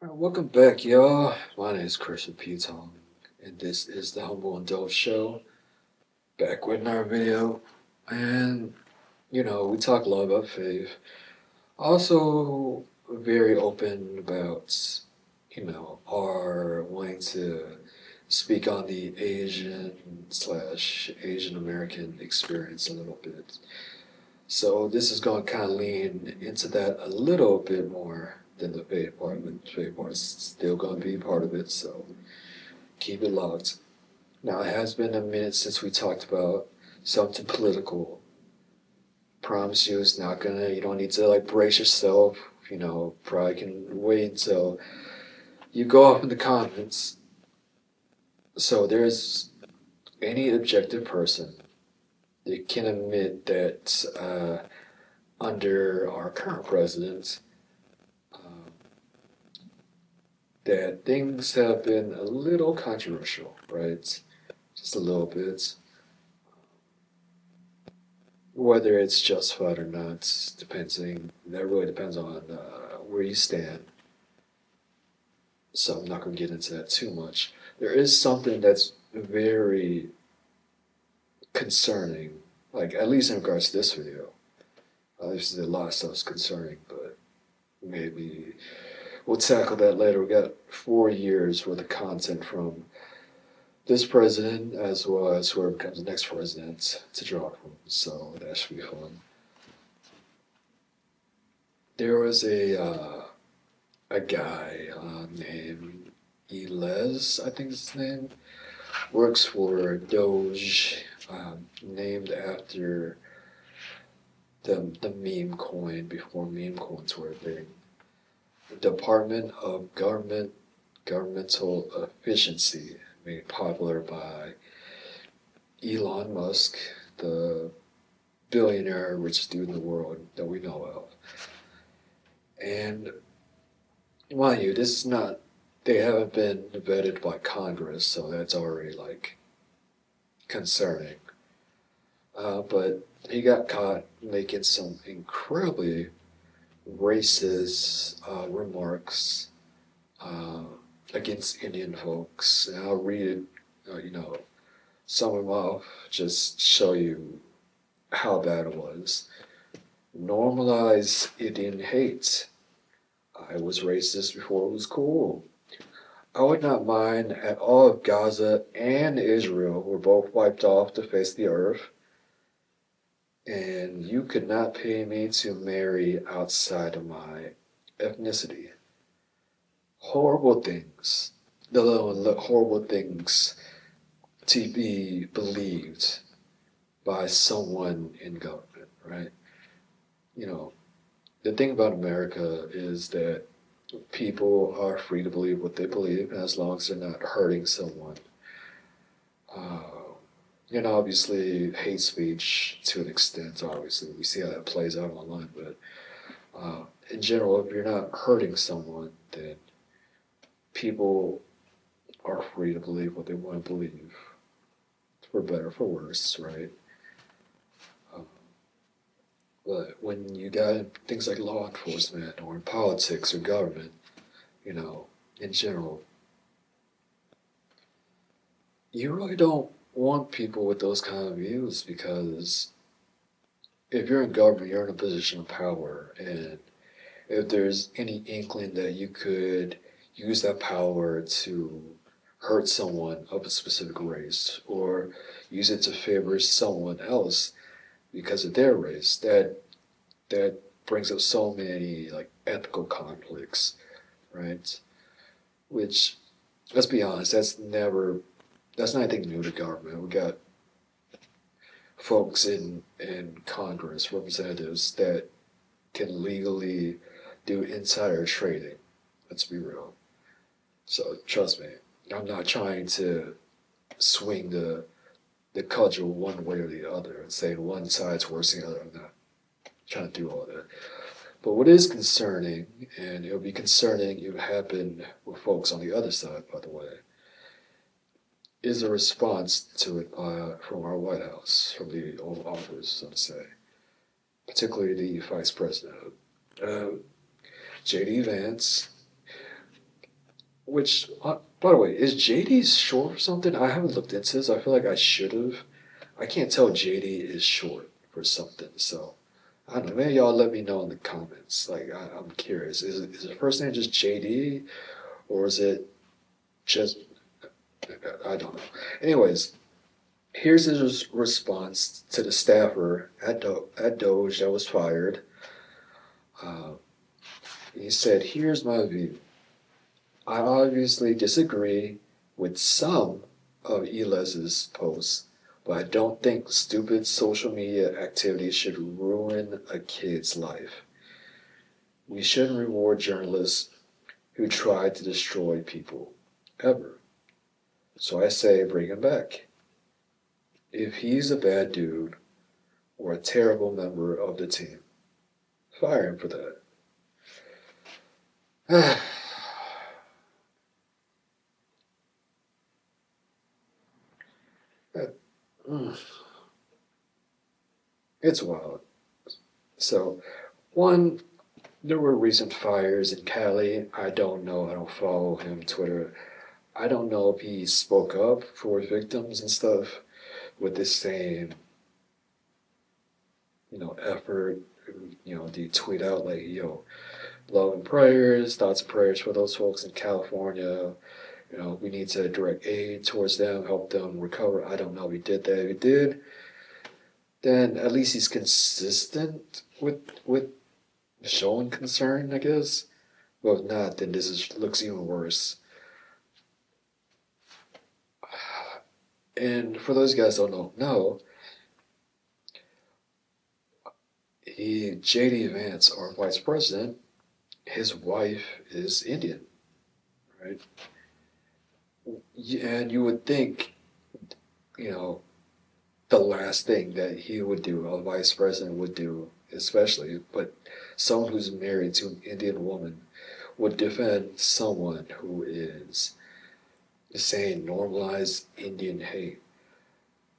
Welcome back, y'all. My name is Christopher Phiouthong, and this is the Humble Andul Show. Back with another video, and we talk a lot about faith. Also, very open about our wanting to speak on the Asian American experience a little bit. So this is going to kind of lean into that a little bit more than the faith part, but the faith part is still going to be part of it. So keep it locked. Now it has been a minute since we talked about something political. Promise you, it's not gonna. You don't need to like brace yourself. Probably can wait until you go off in the comments. So there's any objective person that can admit that under our current president, um, that things have been a little controversial, right? Just a little bit. Whether it's justified or not, that really depends on where you stand. So I'm not going to get into that too much. There is something that's very concerning, like at least in regards to this video. Obviously, a lot of stuff's concerning, but maybe we'll tackle that later. We got 4 years worth of content from this president as well as whoever becomes the next president to draw from. So that should be fun. There was a guy named Elez, I think is his name, works for Doge, named after the meme coin before meme coins were a thing. The Department of Governmental Efficiency, made popular by Elon Musk, the billionaire richest dude in the world that we know of. And mind you, this is not, they haven't been vetted by Congress, so that's already like concerning. But he got caught making some incredibly racist remarks uh, against Indian folks. And I'll read it, sum them off, just show you how bad it was. Normalize Indian hate. I was racist before it was cool. I would not mind at all if Gaza and Israel were both wiped off the face of the earth, and you could not pay me to marry outside of my ethnicity. Horrible things. Horrible things to be believed by someone in government, right? You know, the thing about America is that people are free to believe what they believe as long as they're not hurting someone. Uh, obviously, hate speech to an extent, obviously, we see how that plays out online, but in general, if you're not hurting someone, then people are free to believe what they want to believe, for better or for worse, right? Um, but when you got things like law enforcement or in politics or government, in general, you really don't want people with those kind of views because if you're in government, you're in a position of power, and if there's any inkling that you could use that power to hurt someone of a specific race or use it to favor someone else because of their race, that brings up so many like ethical conflicts, right? Which, let's be honest, that's not anything new to government. We got folks in Congress, representatives that can legally do insider trading. Let's be real. So trust me, I'm not trying to swing the cudgel one way or the other and say one side's worse than the other. I'm not trying to do all that. But what is concerning, and it'll be concerning if it happened with folks on the other side, by the way, is a response to it from our White House, from the Oval Office, so to say, particularly the Vice President. JD Vance Which, by the way, is JD short or something? I haven't looked into this. I feel like I should have. I can't tell JD is short for something. So I don't know. Maybe y'all let me know in the comments. Like I'm curious. Is the first name just JD or is it just I don't know. Anyways, here's his response to the staffer at Doge that was fired. Uh, he said, "Here's my view. I obviously disagree with some of Elez's posts, but I don't think stupid social media activities should ruin a kid's life. We shouldn't reward journalists who try to destroy people, ever. So I say bring him back. If he's a bad dude or a terrible member of the team, fire him for that." It's wild. So, one, there were recent fires in Cali. I don't know. I don't follow him on Twitter. I don't know if he spoke up for victims and stuff with the same, effort. Do you tweet out like, yo, love and prayers, thoughts and prayers for those folks in California. We need to direct aid towards them, help them recover. I don't know if he did that. If he did, then at least he's consistent with showing concern, I guess. But if not, then looks even worse. And for those guys who don't know, JD Vance, our vice president, his wife is Indian, right? And you would think, you know, the last thing that he would do, a vice president would do, especially, but someone who's married to an Indian woman would defend someone who is saying normalized Indian hate.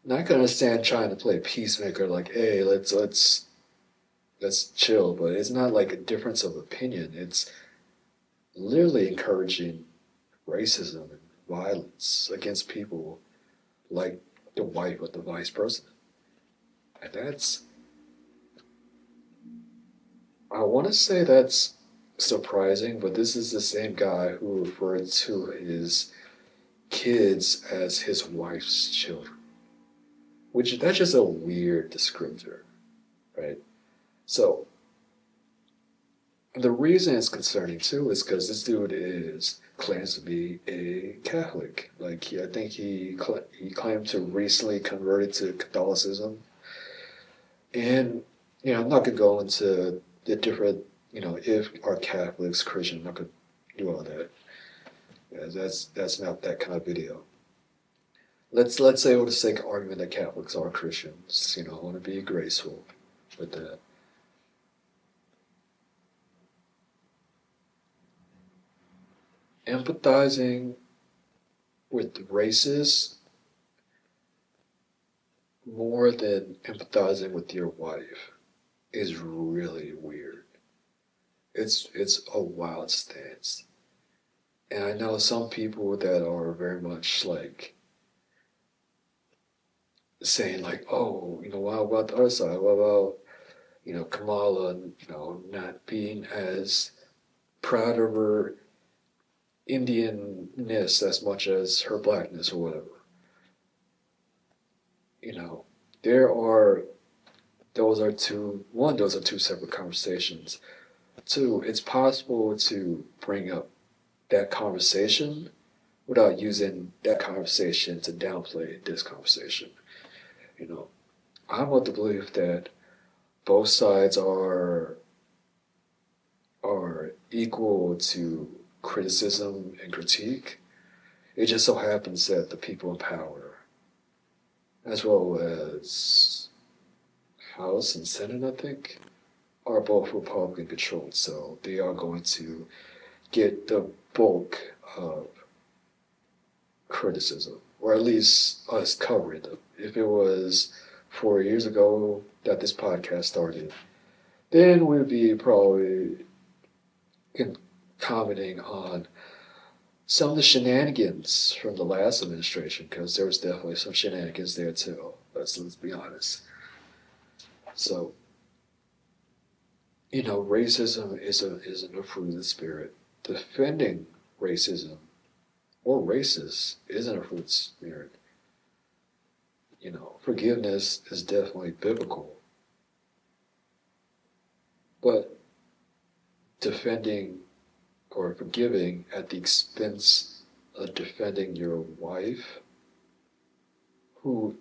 Now I can understand trying to play peacemaker, like, hey, let's chill, but it's not like a difference of opinion. It's literally encouraging racism and violence against people like the wife of the vice president. And I want to say that's surprising, but this is the same guy who referred to his kids as his wife's children, which that's just a weird descriptor, right? So the reason it's concerning too is because this dude claims to be a Catholic. Like I think he claimed to recently converted to Catholicism, and I'm not gonna go into the different if are Catholics Christian. I'm not gonna do all that. Yeah, that's not that kind of video. Let's say for the sake of argument that Catholics are Christians. I want to be graceful with that. Empathizing with racists more than empathizing with your wife is really weird. It's a wild stance. And I know some people that are very much like saying like, oh, what about the other side? What about, Kamala, not being as proud of her Indianness as much as her blackness or whatever. There are those are two separate conversations. Two, it's possible to bring up that conversation without using that conversation to downplay this conversation. I'm of the belief that both sides are equal to criticism and critique. It just so happens that the people in power, as well as House and Senate, I think, are both Republican controlled, so they are going to get the bulk of criticism, or at least us covering them. If it was 4 years ago that this podcast started, then we'd be probably commenting on some of the shenanigans from the last administration, because there was definitely some shenanigans there too. Let's be honest. So, racism isn't a fruit of the spirit. Defending racism or racist isn't a fruit of the spirit. Forgiveness is definitely biblical, but defending or forgiving at the expense of defending your wife, who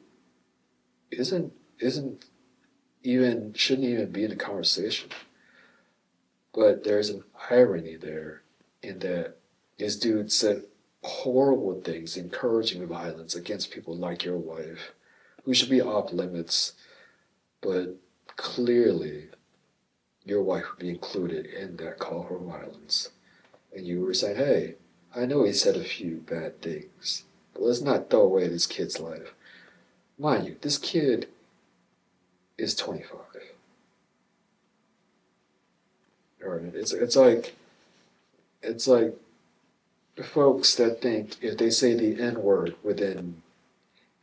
isn't even shouldn't even be in the conversation. But there's an irony there in that this dude said horrible things, encouraging violence against people like your wife, who should be off limits, but clearly your wife would be included in that call for violence. And you were saying, hey, I know he said a few bad things, but let's not throw away this kid's life. Mind you, this kid is 25. Or it's like folks that think if they say the N word within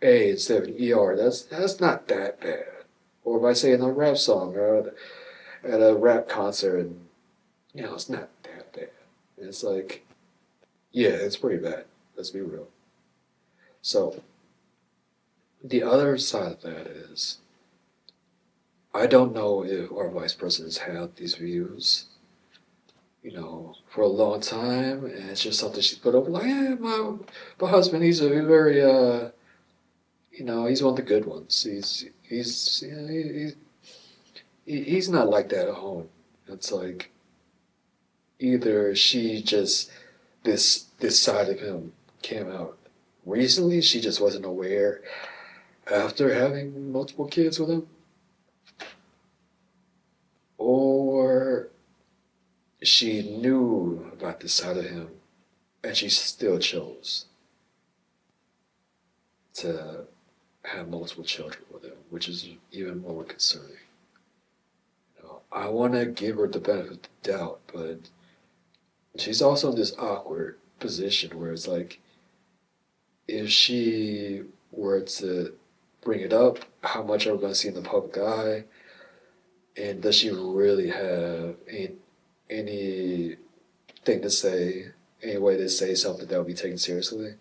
A instead of an ER, that's not that bad. Or if I say in a rap song or at a rap concert, and it's not that bad. And it's like, yeah, it's pretty bad. Let's be real. So the other side of that is, I don't know if our vice presidents have these views, for a long time, and it's just something she's put up like, yeah, my husband, he's a very, he's one of the good ones. He's not like that at home. It's like either this side of him came out recently, she just wasn't aware after having multiple kids with him, or she knew about this side of him and she still chose to have multiple children with him, which is even more concerning. I want to give her the benefit of the doubt, but she's also in this awkward position where it's like, if she were to bring it up, how much are we going to see in the public eye? And does she really have anything to say, any way to say something that would be taken seriously?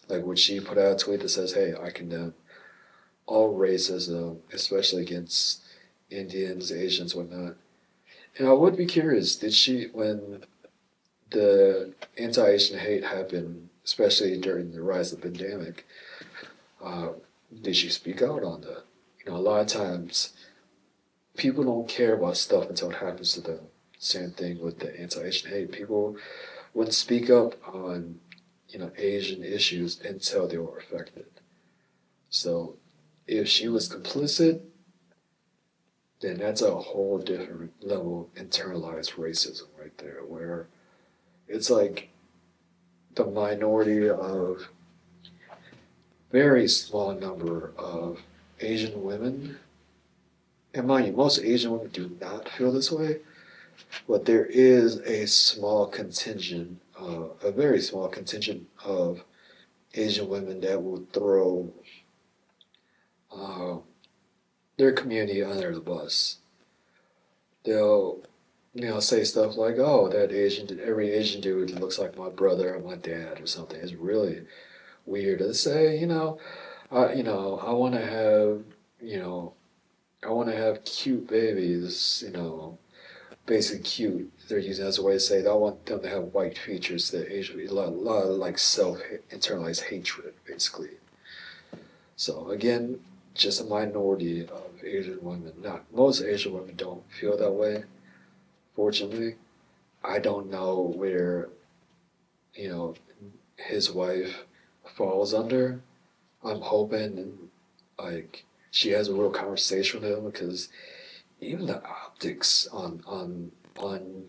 Like, would she put out a tweet that says, hey, I condemn all racism, especially against Indians, Asians, whatnot? And I would be curious, did she, when the anti-Asian hate happened, especially during the rise of the pandemic, uh, did she speak out on that? A lot of times people don't care about stuff until it happens to them. Same thing with the anti-Asian hate. People wouldn't speak up on, Asian issues until they were affected. So if she was complicit, then that's a whole different level of internalized racism right there, where it's like the minority of very small number of Asian women, and mind you, most Asian women do not feel this way, but there is a very small contingent of Asian women that will throw uh, their community under the bus. They'll, say stuff like, "Oh, every Asian dude looks like my brother or my dad or something." It's really weird to say. I want to have, you know, I want to have cute babies. Basic cute. They're using it as a way to say that I want them to have white features that Asian, a lot of like self internalized hatred, basically. So again, just a minority of Asian women. Not most Asian women don't feel that way. Fortunately, I don't know where you know his wife falls under. I'm hoping like she has a real conversation with him, because even the optics on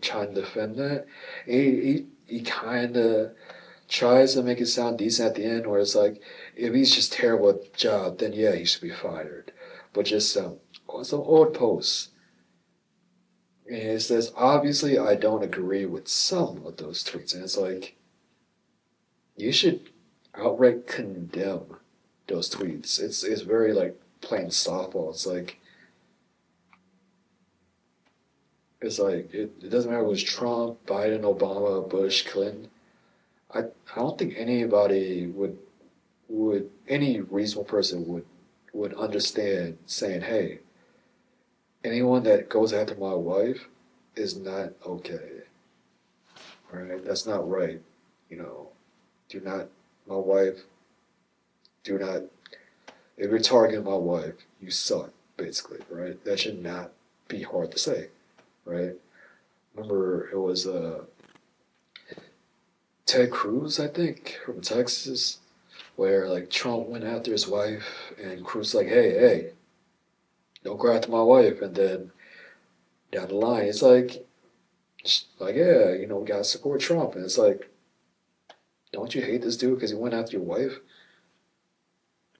trying to defend that, he kind of tries to make it sound decent at the end, where it's like, if he's just terrible at the job, then yeah, he should be fired. But just some old posts. And it says, obviously, I don't agree with some of those tweets. And it's like, you should outright condemn those tweets. It's very like playing softball. It doesn't matter if it was Trump, Biden, Obama, Bush, Clinton. I don't think anybody would any reasonable person would understand saying, hey, anyone that goes after my wife is not okay. All right, that's not right. You know, do not my wife. Do not. If you're targeting my wife, you suck. Basically, right? That should not be hard to say, right? Remember, it was Ted Cruz, I think, from Texas, where like Trump went after his wife, and Cruz like, hey, hey, don't go after my wife, and then down the line, it's like yeah, you know, we gotta support Trump, and it's like, don't you hate this dude because he went after your wife?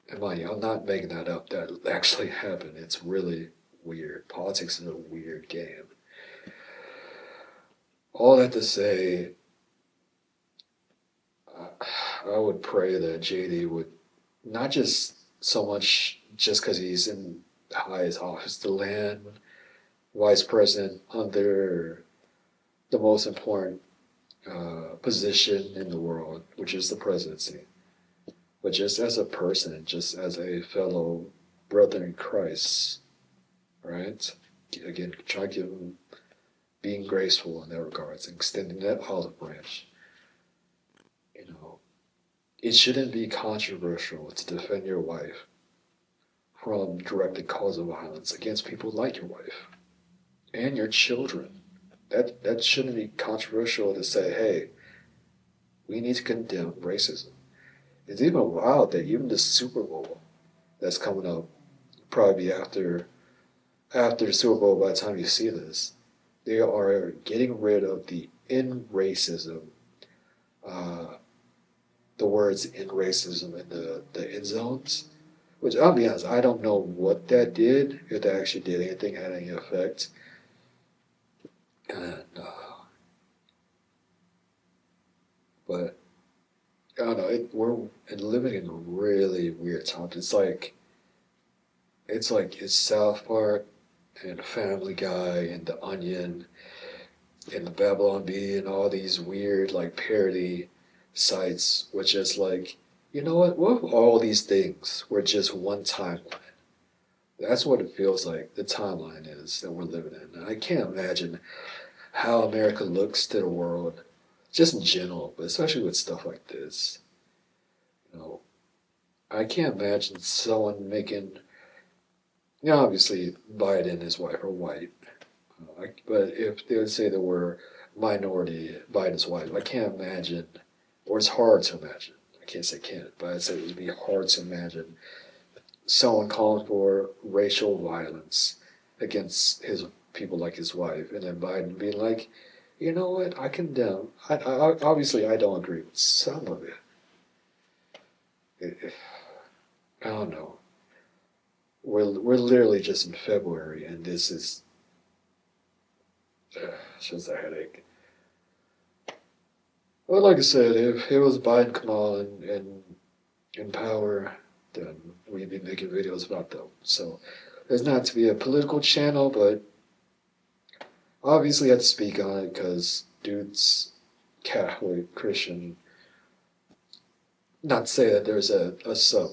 And mind you, I'm not making that up. That actually happened. It's really weird. Politics is a weird game. All that to say, I would pray that JD would not just so much just because he's in the highest office, to land vice president under the most important position in the world, which is the presidency, but just as a person, just as a fellow brother in Christ, right? Again, try to give him being graceful in that regards, extending that olive branch. You know, it shouldn't be controversial to defend your wife from directed calls of violence against people like your wife and your children. That shouldn't be controversial to say, hey, we need to condemn racism. It's even wild that even the Super Bowl that's coming up, probably be after the Super Bowl by the time you see this, they are getting rid of the in racism, uh, the words in racism in the end zones. Which I'll be honest, I don't know what that did, if that actually did anything, had any effect. And but I don't know. We're living in really weird times. It's South Park and Family Guy and The Onion and the Babylon Bee and all these weird like parody sites, which is like, you know what if all these things were just one timeline? That's what it feels like the timeline is that we're living in. And I can't imagine how America looks to the world, just in general, but especially with stuff like this. You know, I can't imagine someone making, you know, obviously Biden and his wife are white, but if they would say there were minority Biden's wife, I can't imagine, or it's hard to imagine. I can't say can't, but I'd say it would be hard to imagine someone calling for racial violence against his people like his wife, and then Biden being like, you know what, I condemn. Obviously, I don't agree with some of it. it I don't know. We're literally just in February, and this is just a headache. Well, like I said, if it was Biden, Kamala, and in power, then we'd be making videos about them. So there's not to be a political channel, but obviously I have to speak on it because dude's Catholic, Christian. Not to say that there's a sub,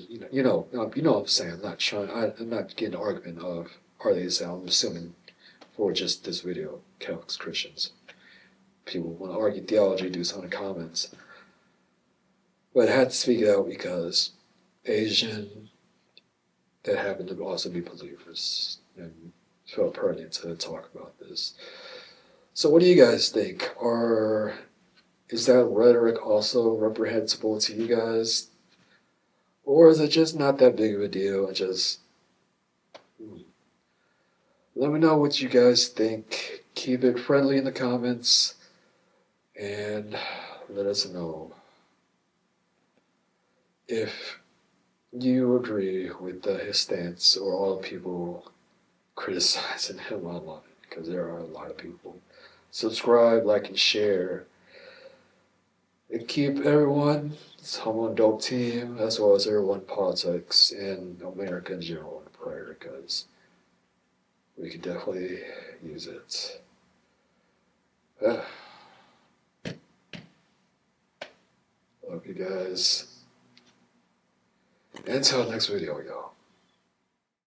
you know what I'm saying. I'm not getting an argument of are they the same. I'm assuming for just this video, Catholics, Christians. People want to argue theology, do some in the comments. But I had to speak it out because Asian that happen to also be believers and felt pertinent to talk about this. So what do you guys think? Is that rhetoric also reprehensible to you guys? Or is it just not that big of a deal and just let me know what you guys think. Keep it friendly in the comments and let us know if you agree with his stance or all the people criticizing him online, because there are a lot of people. Subscribe, like, and share. and keep everyone, Someone Dope team, as well as everyone politics in America in general in prayer, because we could definitely use it. Love you guys. Until next video, y'all.